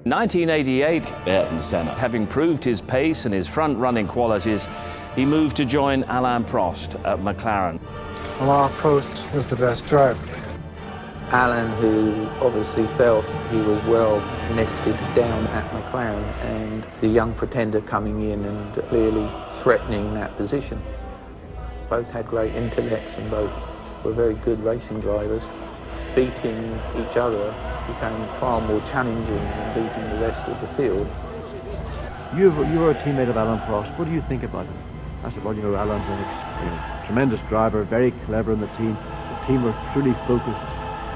1988, Ayrton Senna, having proved his pace and his front-running qualities, he moved to join Alain Prost at McLaren. Alain Prost was the best driver. Alain, who obviously felt he was well nested down at McLaren, and the young pretender coming in and clearly threatening that position. Both had great intellects and both were very good racing drivers. Beating each other became far more challenging than beating the rest of the field. You were a teammate of Alain Prost. What do you think about him? I said, well, you know, Alain's a tremendous driver, very clever in the team. The team were truly focused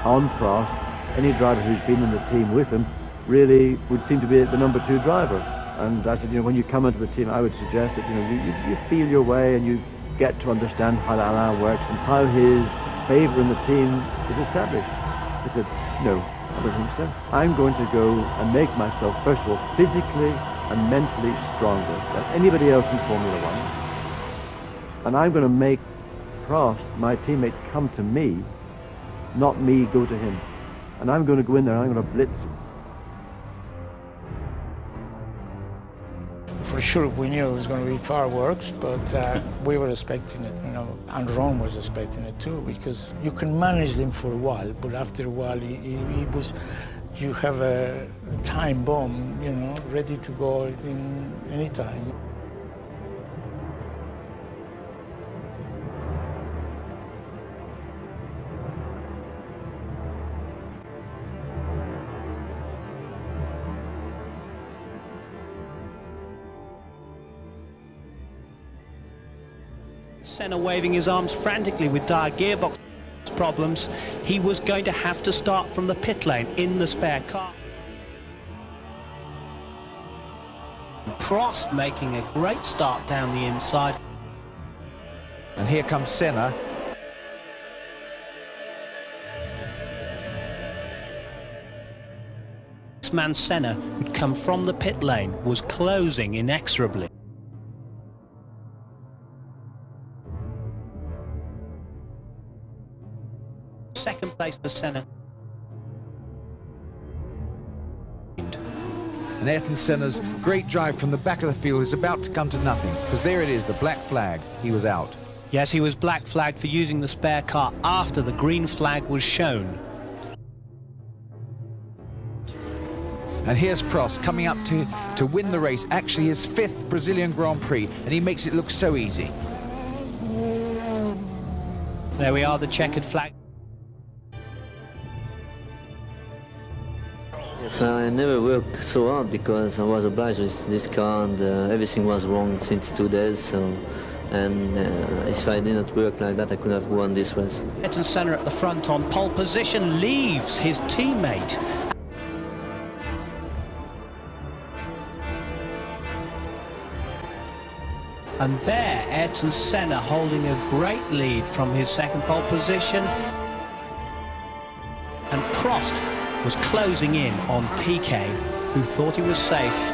on Prost. Any driver who's been in the team with him really would seem to be the number 2 driver. And I said, you know, when you come into the team, I would suggest that, you know, you feel your way and you get to understand how Alain works and how his favour in the team is established. I said, no, I don't think so. I'm going to go and make myself, first of all, physically and mentally stronger than anybody else in Formula One. And I'm going to make Prost, my teammate, come to me, not me go to him. And I'm going to go in there and I'm going to blitz him. For sure, we knew it was going to be fireworks, but we were expecting it, you know, and Ron was expecting it too, because you can manage them for a while, but after a while, it was, you have a time bomb, you know, ready to go in any time. Senna waving his arms frantically with dire gearbox problems. He was going to have to start from the pit lane in the spare car. Prost making a great start down the inside. And here comes Senna. This man Senna, who'd come from the pit lane, was closing inexorably. Second place for Senna. And Ayrton Senna's great drive from the back of the field is about to come to nothing, because there it is, the black flag. He was out. Yes, he was black flagged for using the spare car after the green flag was shown. And here's Prost coming up to win the race, actually his 5th Brazilian Grand Prix, and he makes it look so easy. There we are, the checkered flag. So I never worked so hard because I was obliged with this car, and everything was wrong since 2 days. So, and if I didn't work like that, I could have won this race. Ayrton Senna at the front on pole position leaves his teammate. And there, Ayrton Senna holding a great lead from his second pole position. And Prost was closing in on Piquet, who thought he was safe.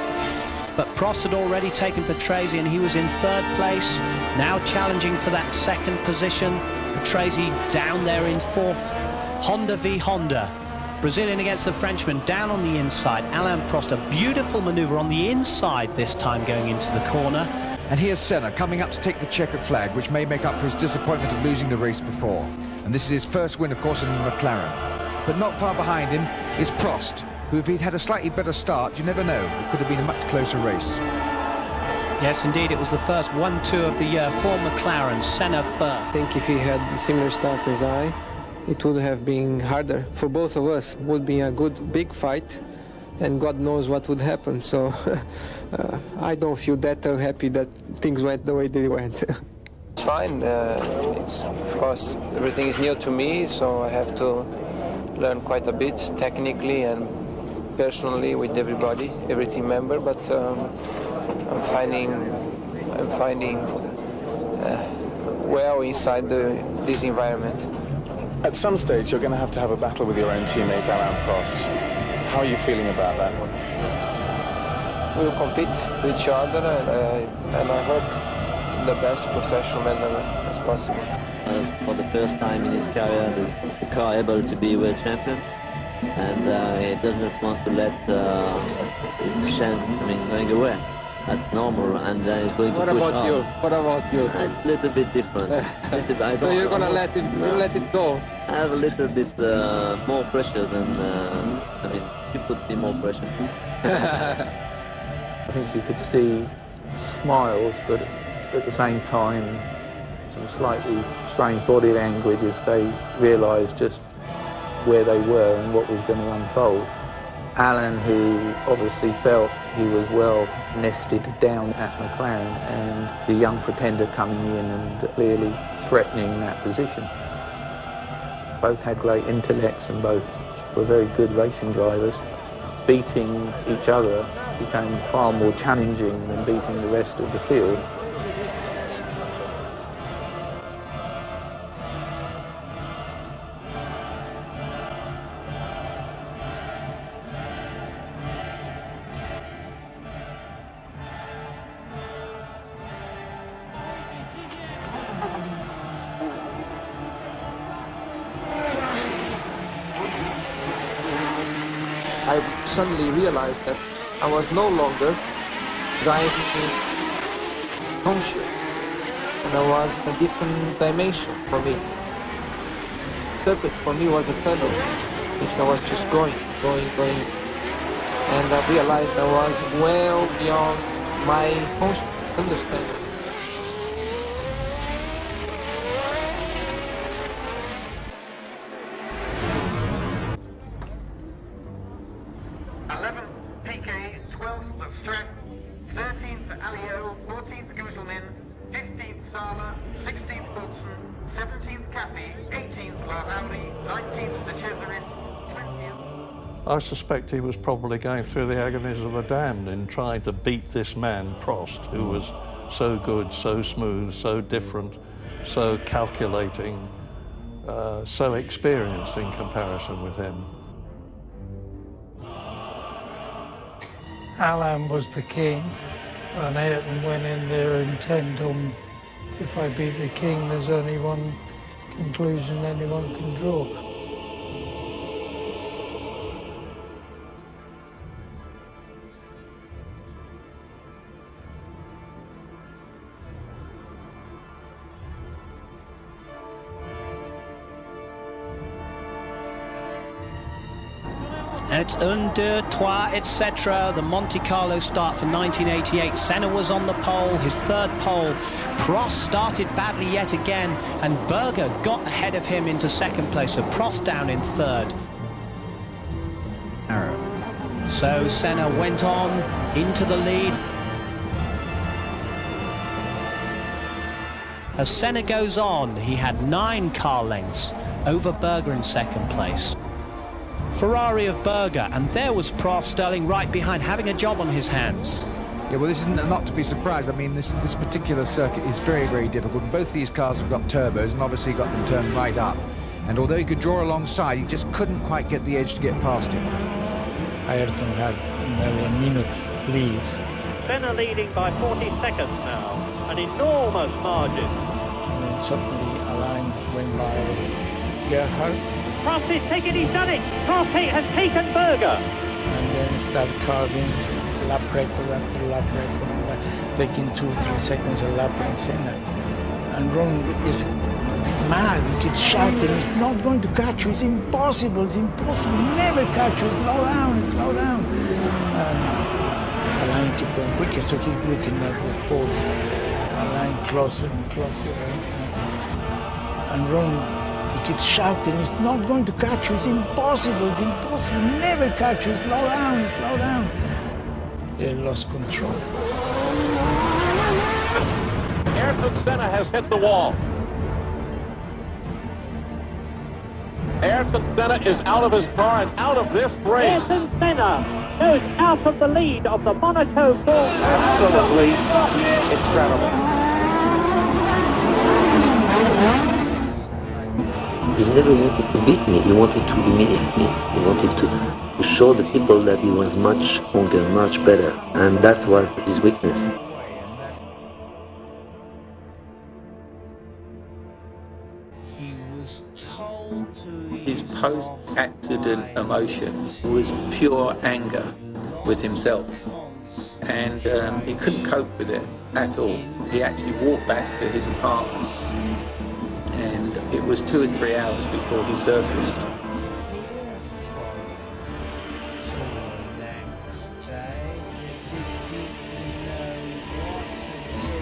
But Prost had already taken Patrese and he was in 3rd place, now challenging for that 2nd position. Patrese down there in 4th. Honda v Honda. Brazilian against the Frenchman down on the inside. Alain Prost, a beautiful manoeuvre on the inside this time going into the corner. And here's Senna coming up to take the checkered flag, which may make up for his disappointment of losing the race before. And this is his first win, of course, in the McLaren. But not far behind him is Prost, who, if he'd had a slightly better start, you never know, it could have been a much closer race. Yes, indeed, it was the first 1-2 of the year for McLaren. Senna first. I think if he had a similar start as I, it would have been harder for both of us. It would be a good big fight, and God knows what would happen. So I don't feel that happy that things went the way they went. It's fine. It's, of course, everything is new to me, so I have to learn quite a bit technically and personally with everybody, every team member. But I'm finding well inside this environment. At some stage, you're going to have a battle with your own teammate Alain Prost. How are you feeling about that? We will compete with each other, and I hope the best professional manner as possible. For the first time in his career, the car able to be world champion. and he doesn't want to let his chance, going away. That's normal, and he's going to push on. What about you? It's a little bit different. So you're gonna let it go? I have a little bit more pressure than, you put me more pressure. I think you could see smiles, but at the same time, some slightly strange body language as they realised just where they were and what was going to unfold. Alain, who obviously felt he was well nested down at McLaren, and the young Pretender coming in and clearly threatening that position. Both had great intellects and both were very good racing drivers. Beating each other became far more challenging than beating the rest of the field. I suddenly realized that I was no longer driving conscious, and I was in a different dimension for me. Circuit for me was a tunnel, which I was just going, and I realized I was well beyond my conscious understanding. PK, 12th for Strack, 13th for Alain, 14th for Gooselman, 15th Sala, 16th Wilson, 17th Cappy, 18th Larrauri, 19th the Cesaris, 20th... I suspect he was probably going through the agonies of the damned in trying to beat this man, Prost, who was so good, so smooth, so different, so calculating, so experienced in comparison with him. Alain was the king, and Ayrton went in there intent on, if I beat the king, there's only one conclusion anyone can draw. And it's 1, 2, 3, etc. The Monte Carlo start for 1988. Senna was on the pole, his third pole. Prost started badly yet again, and Berger got ahead of him into second place, so Prost down in third. So Senna went on into the lead. As Senna goes on, he had 9 car lengths over Berger in second place. Ferrari of Berger, and there was Prost Sterling right behind, having a job on his hands. Yeah, well, this is not to be surprised. I mean, this particular circuit is very, very difficult. Both these cars have got turbos and obviously got them turned right up. And although he could draw alongside, he just couldn't quite get the edge to get past him. Ayrton had nearly a minute's lead. Senna leading by 40 seconds now, an enormous margin. And then suddenly Alain went by Gerhard. Prost is taking, he's done it! Prost has taken Berger! And then started carving lap record after lap record, taking 2-3 seconds a lap on Senna. And Ron is mad, he keeps shouting, he's not going to catch you, it's impossible, never catch you, slow down. Alain keep going quicker, so keep looking at the board. Alain closer and closer. And Ron, he keeps shouting, he's not going to catch you, it's impossible, never catch you, slow down. He lost control. Ayrton Senna has hit the wall. Ayrton Senna is out of his car and out of this race. Ayrton Senna goes out of the lead of the Monaco 4. Absolutely incredible. He never wanted to beat me, he wanted to humiliate me. He wanted to show the people that he was much stronger, much better, and that was his weakness. He was told to His post-accident unprecedented emotion. It was pure anger with himself, and he couldn't cope with it at all. He actually walked back to his apartment, and it was 2 or 3 hours before he surfaced.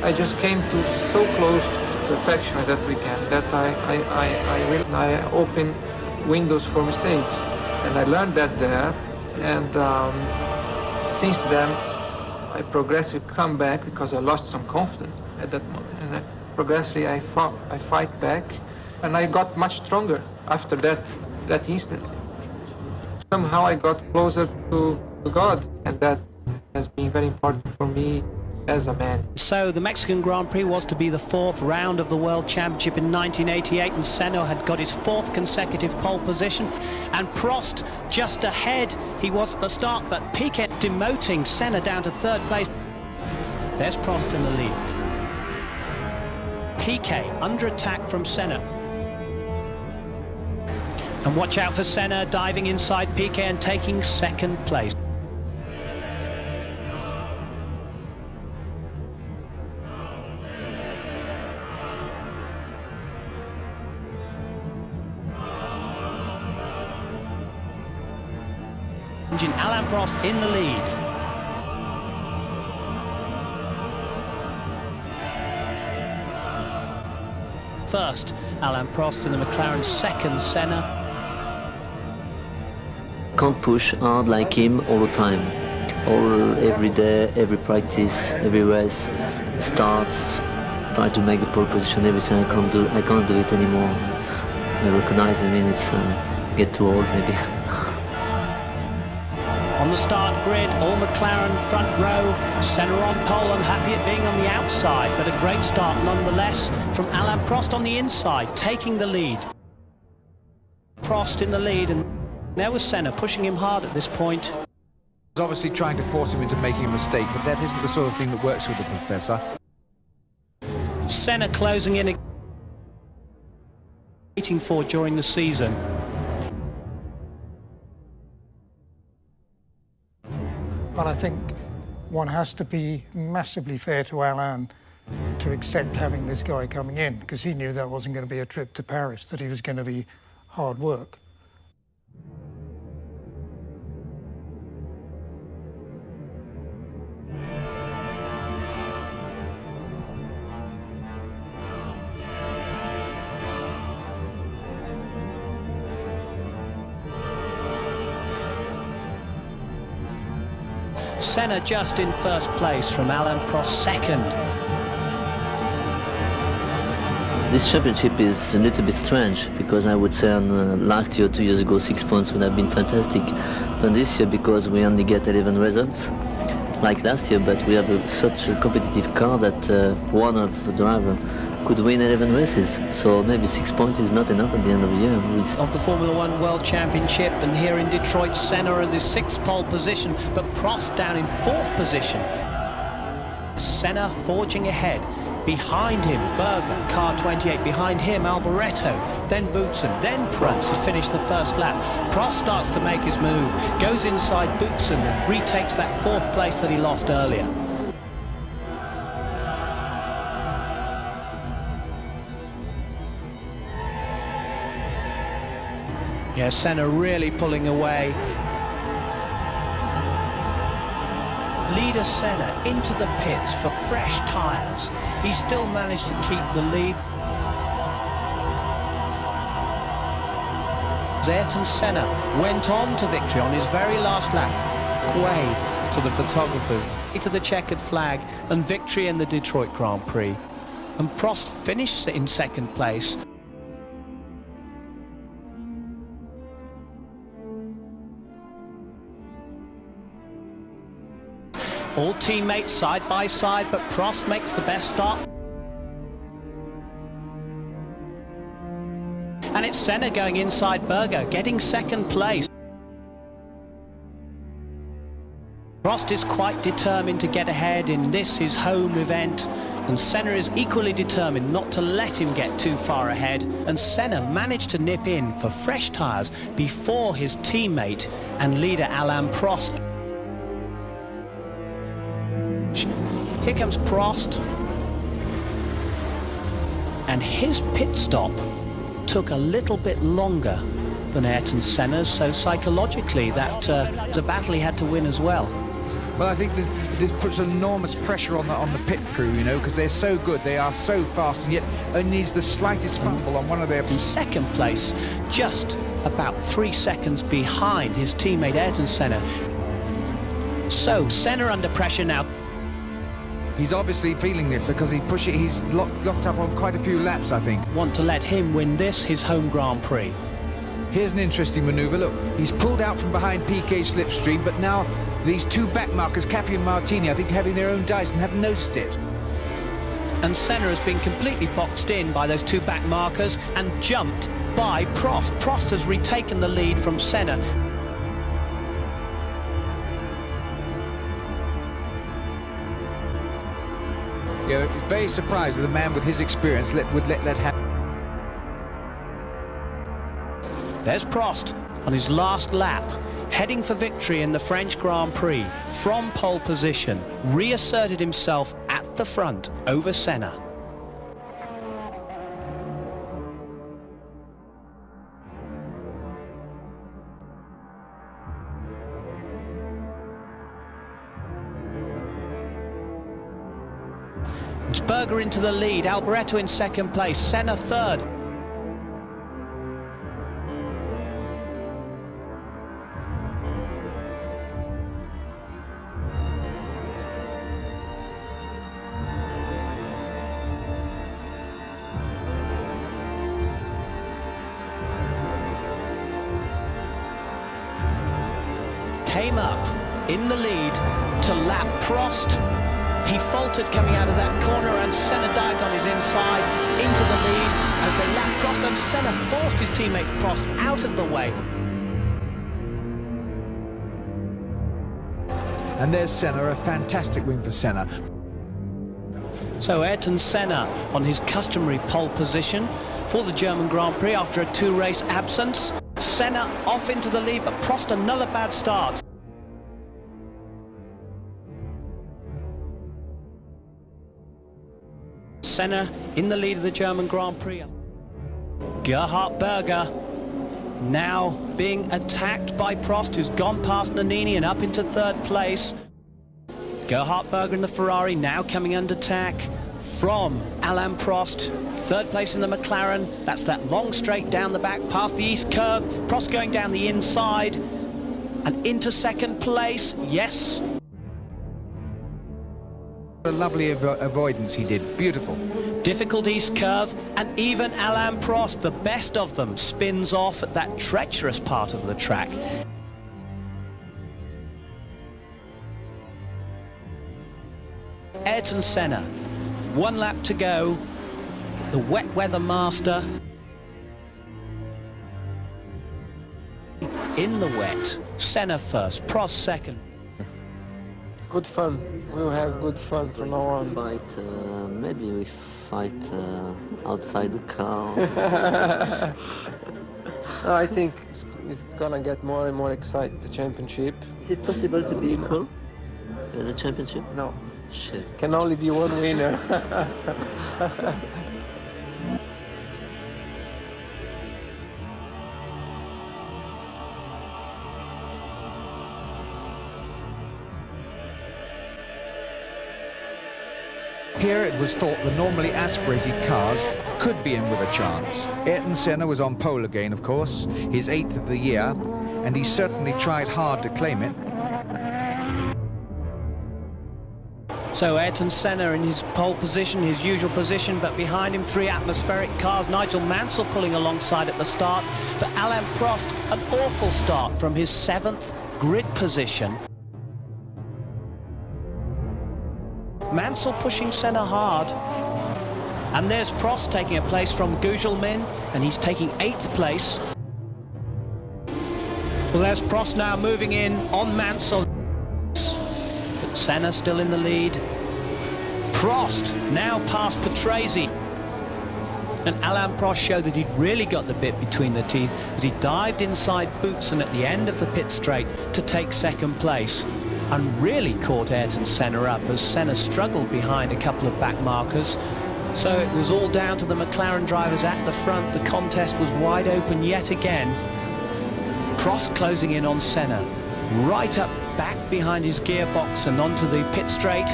I just came to so close to perfection that weekend that I opened windows for mistakes, and I learned that there. And since then, I progressively come back because I lost some confidence at that moment, and progressively I fight back, and I got much stronger after that instant. Somehow I got closer to God, and that has been very important for me as a man. So the Mexican Grand Prix was to be the 4th round of the World Championship in 1988, and Senna had got his 4th consecutive pole position, and Prost just ahead. He was at the start, but Piquet demoting Senna down to 3rd place. There's Prost in the lead. Piquet under attack from Senna. And watch out for Senna diving inside Piquet and taking 2nd place. Alain Prost in the lead. First, Alain Prost in the McLaren. 2nd, Senna. Can't push hard like him all the time. Every day, every practice, every race, starts, try to make the pole position, everything. I can't do it anymore. I recognize him, it's get too old maybe. On the start grid, all McLaren front row, Senna on pole, and happy at being on the outside, but a great start nonetheless from Alain Prost on the inside, taking the lead. Prost in the lead, and there was Senna pushing him hard at this point. He's obviously trying to force him into making a mistake, but that isn't the sort of thing that works with the professor. Senna closing in, waiting for during the season. But I think one has to be massively fair to Alain to accept having this guy coming in, because he knew that wasn't going to be a trip to Paris, that he was going to be hard work. Senna just in 1st place from Alain Prost 2nd. This championship is a little bit strange because I would say last year, 2 years ago, 6 points would have been fantastic. But this year, because we only get 11 results, like last year, but we have such a competitive car that one of the driver could win 11 races. So maybe 6 points is not enough at the end of the year. Of the Formula One World Championship, and here in Detroit, Senna at his 6th pole position, but Prost down in 4th position. Senna forging ahead. Behind him, Berger, car 28. Behind him, Alboreto, then Boutsen, then Prost to finish the 1st lap. Prost starts to make his move, goes inside Boutsen and retakes that 4th place that he lost earlier. Yeah, Senna really pulling away. Leader Senna into the pits for fresh tyres. He still managed to keep the lead. Ayrton Senna went on to victory on his very last lap. Wave to the photographers, to the checkered flag, and victory in the Detroit Grand Prix. And Prost finished in 2nd place. All teammates side by side, but Prost makes the best start. And it's Senna going inside Berger, getting 2nd place. Prost is quite determined to get ahead in this, his home event. and Senna is equally determined not to let him get too far ahead, and Senna managed to nip in for fresh tyres before his teammate and leader Alain Prost. Here comes Prost, and his pit stop took a little bit longer than Ayrton Senna's, so psychologically that was a battle he had to win as well. Well, I think this puts enormous pressure on the pit crew, you know, because they're so good, they are so fast, and yet only needs the slightest fumble on one of their... In second place, just about 3 seconds behind his teammate Ayrton Senna. So, Senna under pressure now. He's obviously feeling it because he's locked up on quite a few laps, I think. Want to let him win this, his home Grand Prix. Here's an interesting manoeuvre. Look, he's pulled out from behind Piquet's slipstream, but now these two back markers, Caffey and Martini, I think having their own dice and haven't noticed it. And Senna has been completely boxed in by those two back markers and jumped by Prost. Prost has retaken the lead from Senna. Yeah, very surprised that a man with his experience would let that happen. There's Prost on his last lap, heading for victory in the French Grand Prix from pole position, reasserted himself at the front over Senna. It's Berger into the lead, Alboreto in second place, Senna third. Came up in the lead to lap Prost. He faltered coming out of that corner, and Senna dived on his inside into the lead as they lapped Prost, and Senna forced his teammate Prost out of the way. And there's Senna, a fantastic win for Senna. So Ayrton Senna on his customary pole position for the German Grand Prix after a two-race absence. Senna off into the lead, but Prost another bad start. Senna in the lead of the German Grand Prix. Gerhard Berger now being attacked by Prost, who's gone past Nannini and up into third place. Gerhard Berger in the Ferrari now coming under attack from Alain Prost. Third place in the McLaren. That's that long straight down the back past the east curve. Prost going down the inside and into second place. Yes. A lovely avoidance he did, beautiful. Difficult east curve, and even Alain Prost, the best of them, spins off at that treacherous part of the track. Ayrton Senna, 1 lap to go, the wet weather master. In the wet, Senna first, Prost second. Good fun. We will have good fun from now on. Maybe we fight outside the car. I think it's gonna get more and more exciting, the championship. Is it possible to be equal? The championship? No. Shit. Can only be one winner. Here it was thought the normally aspirated cars could be in with a chance. Ayrton Senna was on pole again, of course, his 8th of the year, and he certainly tried hard to claim it. So Ayrton Senna in his pole position, his usual position, but behind him 3 atmospheric cars. Nigel Mansell pulling alongside at the start, but Alain Prost, an awful start from his 7th grid position. Mansell pushing Senna hard. And there's Prost taking a place from Gugelmin, and he's taking 8th place. Well, there's Prost now moving in on Mansell. But Senna still in the lead. Prost now past Patrese. And Alain Prost showed that he'd really got the bit between the teeth as he dived inside Boutsen at the end of the pit straight to take second place, and really caught Ayrton Senna up as Senna struggled behind a couple of back markers. So it was all down to the McLaren drivers at the front. The contest was wide open yet again. Prost closing in on Senna, right up back behind his gearbox and onto the pit straight.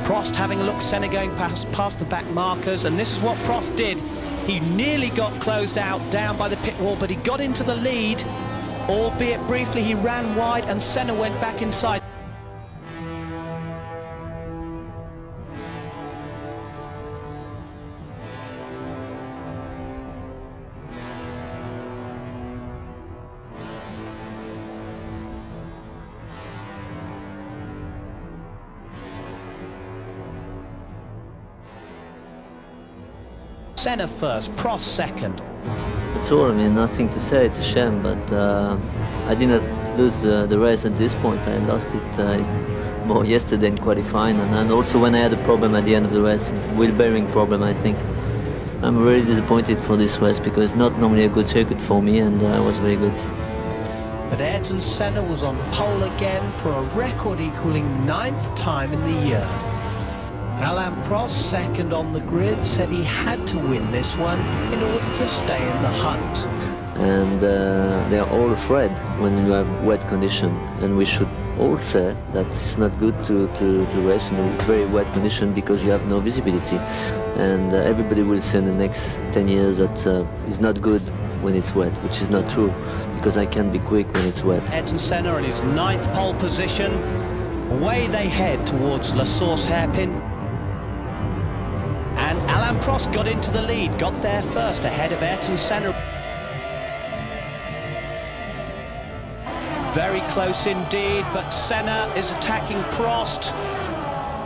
Prost having a look, Senna going past the back markers, and this is what Prost did. He nearly got closed out down by the pit wall, but he got into the lead, albeit briefly. He ran wide and Senna went back inside. Senna first, Prost second. That's all. I mean, nothing to say. It's a shame, but I did not lose the race at this point. I lost it more yesterday in qualifying, and also when I had a problem at the end of the race, wheel bearing problem, I think. I'm really disappointed for this race because it's not normally a good circuit for me, and I was very good. But Ayrton Senna was on pole again for a record equaling 9th time in the year. Alain Prost, second on the grid, said he had to win this one in order to stay in the hunt. And they're all afraid when you have wet condition, and we should all say that it's not good to race in a very wet condition because you have no visibility. And everybody will say in the next 10 years that it's not good when it's wet, which is not true, because I can be quick when it's wet. Ayrton Senna in his 9th pole position. Away they head towards La Source hairpin. And Alain Prost got into the lead, got there first, ahead of Ayrton Senna. Very close indeed, but Senna is attacking Prost.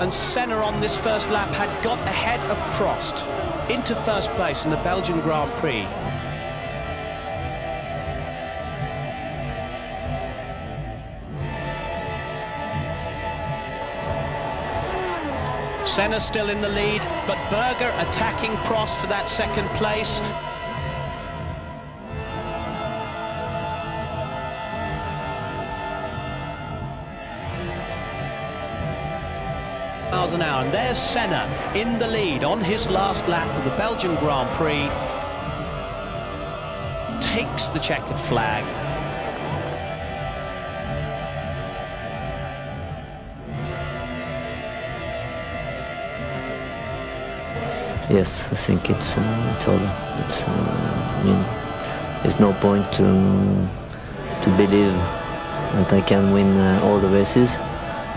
And Senna on this first lap had got ahead of Prost into first place in the Belgian Grand Prix. Senna still in the lead, but Berger attacking Prost for that second place. Miles an hour, and there's Senna in the lead on his last lap of the Belgian Grand Prix. Takes the checkered flag. Yes, I think it's over. I mean, there's no point to believe that I can win all the races.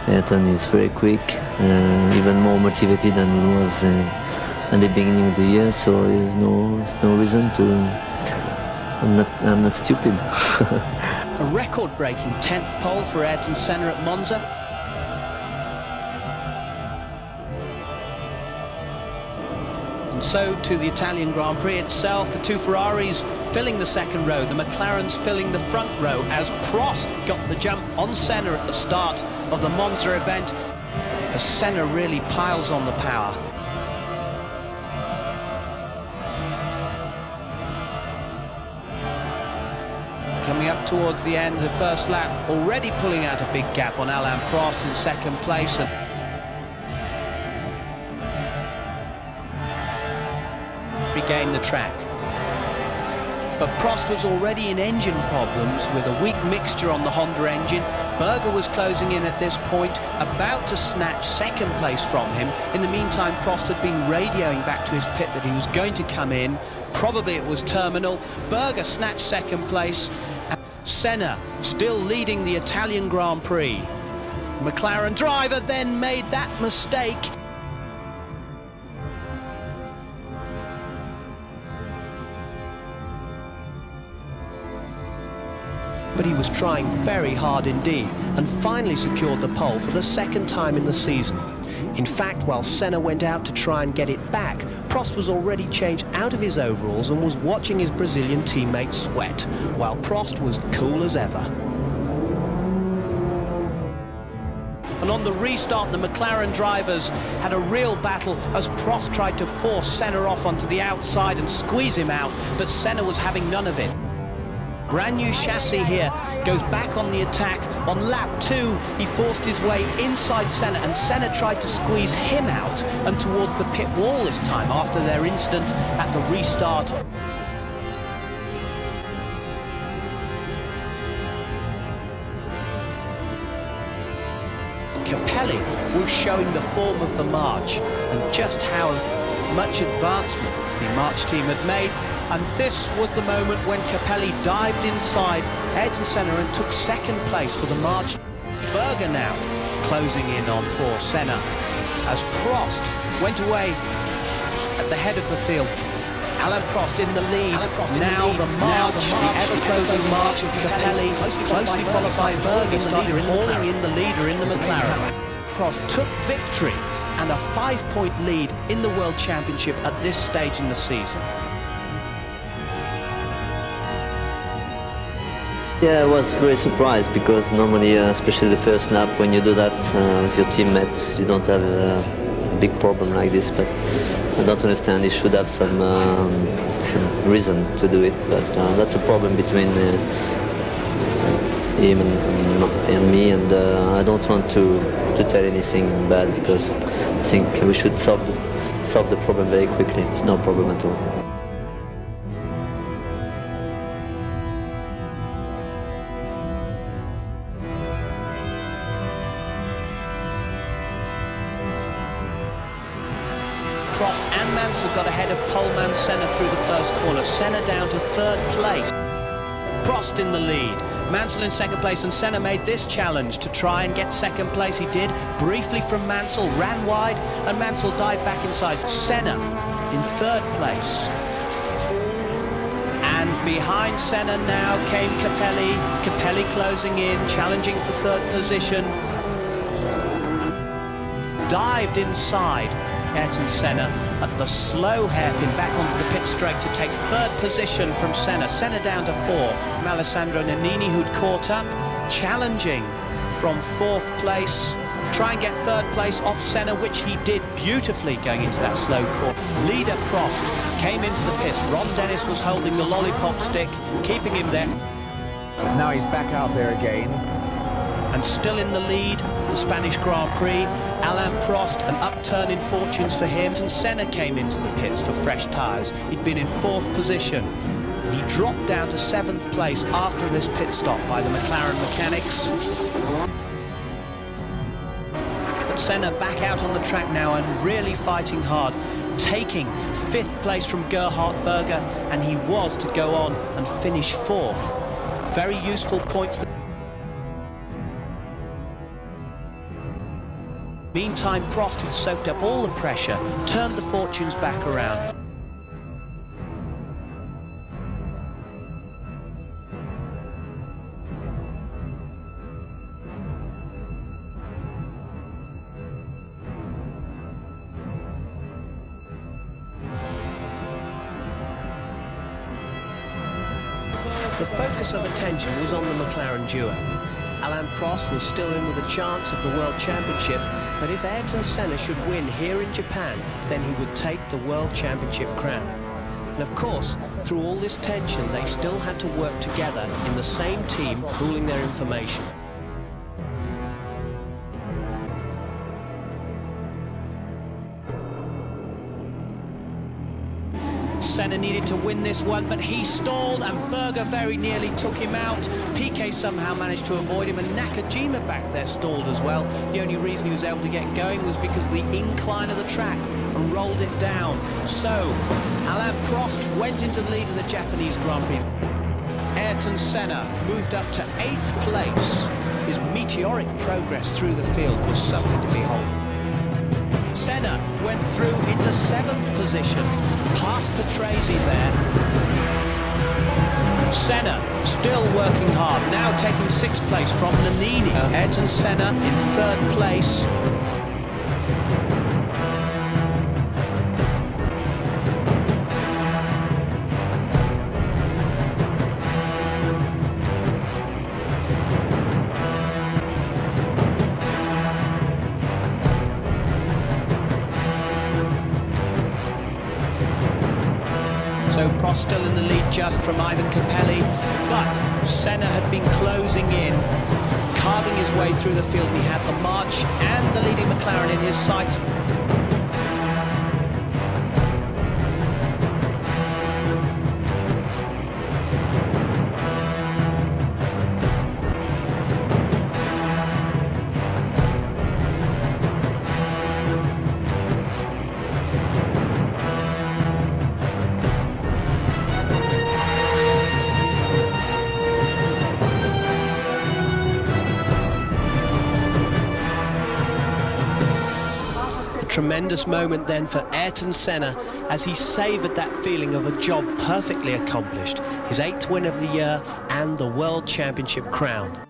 Ayrton is very quick, even more motivated than he was at the beginning of the year. So there's no reason to. I'm not stupid. A record-breaking 10th pole for Ayrton Senna at Monza. And so to the Italian Grand Prix itself, the two Ferraris filling the second row, the McLarens filling the front row as Prost got the jump on Senna at the start of the Monza event, as Senna really piles on the power. Coming up towards the end of the first lap, already pulling out a big gap on Alain Prost in second place. Regain the track. But Prost was already in engine problems with a weak mixture on the Honda engine. Berger was closing in at this point, about to snatch second place from him. In the meantime, Prost had been radioing back to his pit that he was going to come in. Probably it was terminal. Berger snatched second place. Senna still leading the Italian Grand Prix. McLaren driver then made that mistake. But he was trying very hard indeed and finally secured the pole for the second time in the season. In fact, while Senna went out to try and get it back, Prost was already changed out of his overalls and was watching his Brazilian teammate sweat, while Prost was cool as ever. And And on the restart, the McLaren drivers had a real battle as Prost tried to force Senna off onto the outside and squeeze him out, but Senna was having none of it. Brand new chassis here, goes back on the attack. On lap 2, he forced his way inside Senna, and Senna tried to squeeze him out and towards the pit wall this time after their incident at the restart. Capelli was showing the form of the March and just how much advancement the March team had made. And this was the moment when Capelli dived inside Ayrton Senna and took second place for the March. Berger now closing in on poor Senna as Prost went away at the head of the field. Alain Prost in the lead. Now the march, the ever-closing march of Capelli, closely followed by Berger, started hauling in the leader in the McLaren. Prost took victory and a 5-point lead in the World Championship at this stage in the season. Yeah, I was very surprised because normally, especially the first lap, when you do that with your teammates, you don't have a big problem like this. But I don't understand. He should have some reason to do it. But that's a problem between him and me, and I don't want to tell anything bad because I think we should solve the problem very quickly. There's no problem at all. Prost and Mansell got ahead of poleman Senna through the first corner. Senna down to third place. Prost in the lead. Mansell in second place, and Senna made this challenge to try and get second place. He did, briefly from Mansell, ran wide, and Mansell dived back inside. Senna in third place. And behind Senna now came Capelli. Capelli closing in, challenging for third position. Dived inside Ayrton Senna at the slow hairpin back onto the pit straight to take third position from Senna. Senna down to fourth. Alessandro Nannini, who'd caught up, challenging from fourth place. Try and get third place off Senna, which he did beautifully going into that slow corner. Leader Prost came into the pits. Ron Dennis was holding the lollipop stick, keeping him there. But now he's back out there again. And still in the lead, the Spanish Grand Prix, Alain Prost, an upturn in fortunes for him. And Senna came into the pits for fresh tyres. He'd been in fourth position. He dropped down to seventh place after this pit stop by the McLaren mechanics. But Senna back out on the track now and really fighting hard, taking fifth place from Gerhard Berger, and he was to go on and finish fourth. Very useful points. Meantime, Prost had soaked up all the pressure, turned the fortunes back around. The focus of attention was on the McLaren duo. Alain Prost was still in with a chance of the World Championship, but if Ayrton Senna should win here in Japan, then he would take the World Championship crown. And of course, through all this tension, they still had to work together in the same team, pooling their information. Senna needed to win this one, but he stalled, and Berger very nearly took him out. Piquet somehow managed to avoid him, and Nakajima back there stalled as well. The only reason he was able to get going was because of the incline of the track and rolled it down. So, Alain Prost went into the lead in the Japanese Grand Prix. Ayrton Senna moved up to 8th place. His meteoric progress through the field was something to behold. Senna went through into 7th position, past Patrese there. Senna still working hard, now taking 6th place from Nannini. Ayrton Senna in 3rd place. So Prost still in the lead just from Ivan Capelli, but Senna had been closing in, carving his way through the field. He had the March and the leading McLaren in his sights. Tremendous moment then for Ayrton Senna as he savoured that feeling of a job perfectly accomplished, his 8th win of the year and the World Championship crown.